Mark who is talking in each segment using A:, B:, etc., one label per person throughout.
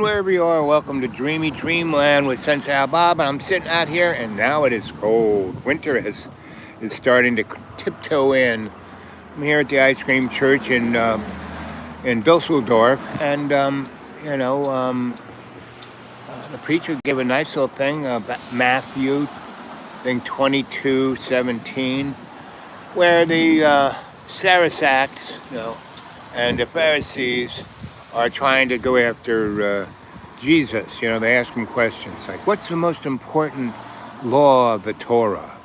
A: Wherever you are, welcome to Dreamy Dreamland with Sensie Owl Bob. And I'm sitting out here, and now it is cold. Winter is starting to tiptoe in. I'm here at the ice cream church in Dusseldorf, and the preacher gave a nice little thing about Matthew, I think 22:17, where the Saracens, and the Pharisees are trying to go after Jesus. They ask him questions like, what's the most important law of the Torah?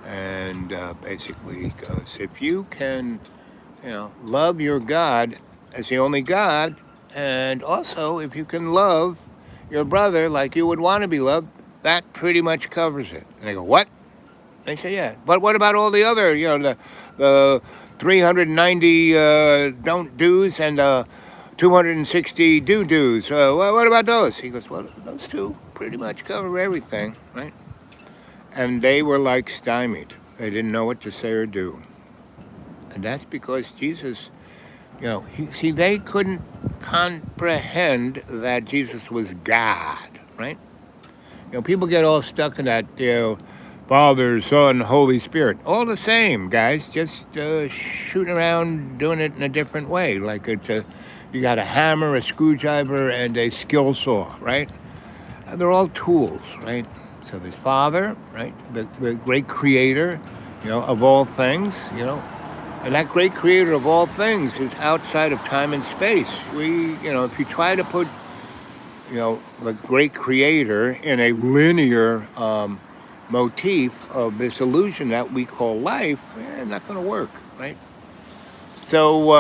A: And basically he goes, if you can, love your God as the only God, and also if you can love your brother like you would want to be loved, that pretty much covers it. And they go, what? They say, yeah. But what about all the other, the 390 don't do's and 260 do-dos. What about those? He goes, well, those two pretty much cover everything, right? And they were like stymied. They didn't know what to say or do. And that's because Jesus, they couldn't comprehend that Jesus was God, right? People get all stuck in that, Father, Son, Holy Spirit. All the same, guys, just shooting around doing it in a different way. Like you got a hammer, a screwdriver, and a skill saw, right? And they're all tools, right? So there's Father, right? The great creator, of all things, And that great creator of all things is outside of time and space. If you try to put, the great creator in a linear motif of this illusion that we call life, not going to work, right? So,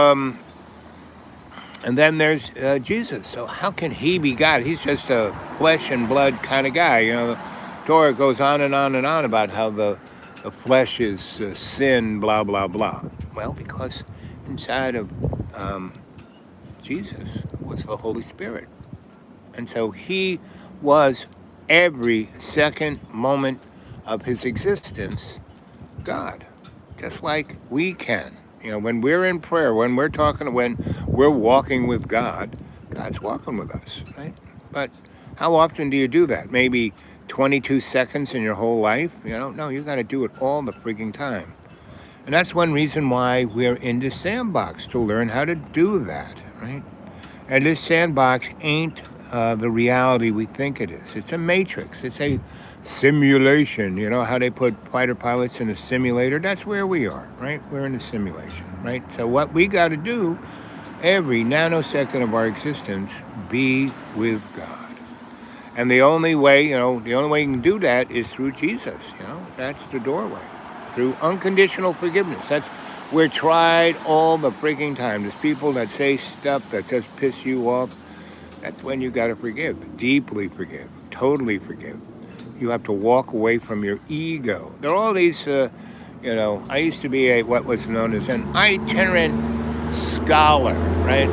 A: and then there's Jesus. So how can he be God? He's just a flesh and blood kind of guy. The Torah goes on and on and on about how the flesh is sin, blah, blah, blah. Well, because inside of Jesus was the Holy Spirit. And so he was every second moment of his existence God, just like we can. When we're in prayer, when we're walking with God, God's walking with us, right? But how often do you do that? Maybe 22 seconds in your whole life? No, you got to do it all the freaking time. And that's one reason why we're in this sandbox, to learn how to do that, right? And this sandbox ain't the reality we think it is. It's a matrix. It's a simulation. How they put fighter pilots in a simulator? That's where we are, right? We're in a simulation, right? So what we got to do every nanosecond of our existence, be with God. And the only way you can do that is through Jesus. That's the doorway. Through unconditional forgiveness. We're tried all the freaking time. There's people that say stuff that just piss you off. That's when you got to forgive. Deeply forgive. Totally forgive. You have to walk away from your ego. There are all these, I used to be what was known as an itinerant scholar, right?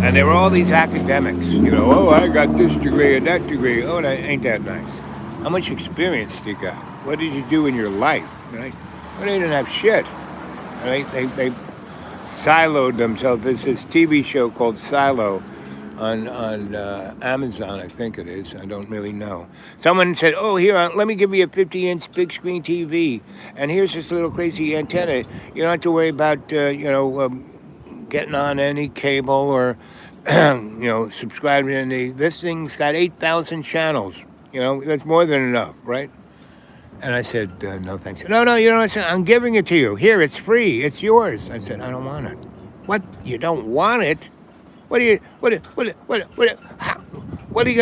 A: And there were all these academics, I got this degree and that degree. Oh, ain't that nice? How much experience do you got? What did you do in your life, right? Well, they didn't have shit, right? They siloed themselves. There's this TV show called Silo on Amazon, I think it is. I don't really know. Someone said, oh, here, let me give you a 50-inch big screen TV, and here's this little crazy antenna. You don't have to worry about, getting on any cable or, subscribing to any. This thing's got 8,000 channels. That's more than enough, right? And I said, no, thanks. No, I said, I'm giving it to you. Here, it's free. It's yours. I said, I don't want it. What? You don't want it? What are you going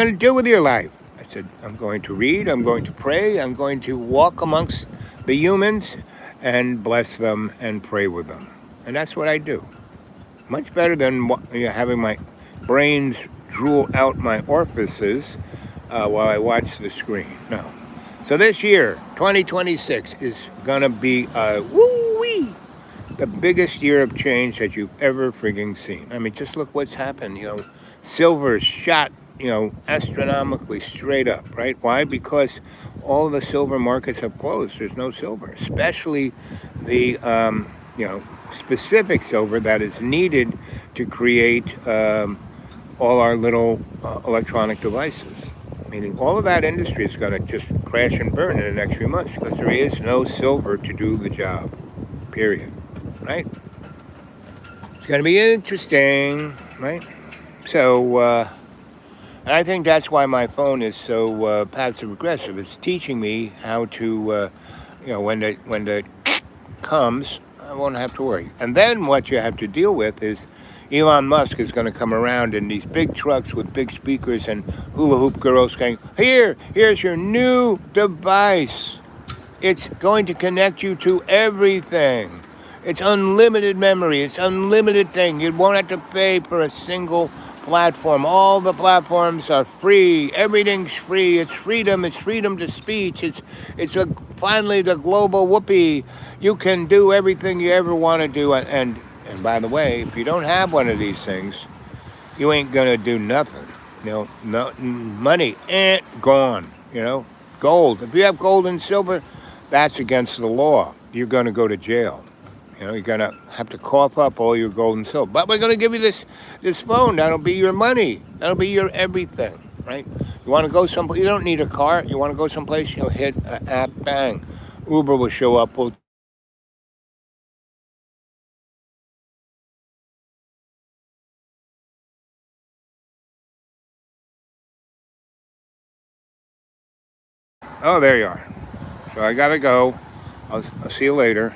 A: to do with your life? I said, I'm going to read. I'm going to pray. I'm going to walk amongst the humans and bless them and pray with them. And that's what I do. Much better than having my brains drool out my orifices while I watch the screen. No. So this year, 2026, is going to be the biggest year of change that you've ever frigging seen. I mean, just look what's happened. Silver shot, astronomically straight up, right? Why? Because all the silver markets have closed. There's no silver, especially the, specific silver that is needed to create all our little electronic devices. Meaning all of that industry is going to just crash and burn in the next few months because there is no silver to do the job. Period. Right? It's going to be interesting. Right? So, and I think that's why my phone is so passive aggressive. It's teaching me how to, when the comes, I won't have to worry. And then what you have to deal with is Elon Musk is going to come around in these big trucks with big speakers and hula hoop girls saying, here's your new device. It's going to connect you to everything. It's unlimited memory. It's unlimited thing. You won't have to pay for a single platform. All the platforms are free. Everything's free. It's freedom. It's freedom to speech. Finally the global whoopee. You can do everything you ever want to do. And by the way, if you don't have one of these things, you ain't gonna do nothing. No, money ain't gone. Gold. If you have gold and silver, that's against the law. You're gonna go to jail. You're going to have to cough up all your gold and silver. But we're going to give you this phone. That'll be your money. That'll be your everything, right? You want to go someplace, you don't need a car. You want to go someplace, you'll hit an app, bang. Uber will show up. Oh, there you are. So I got to go. I'll see you later.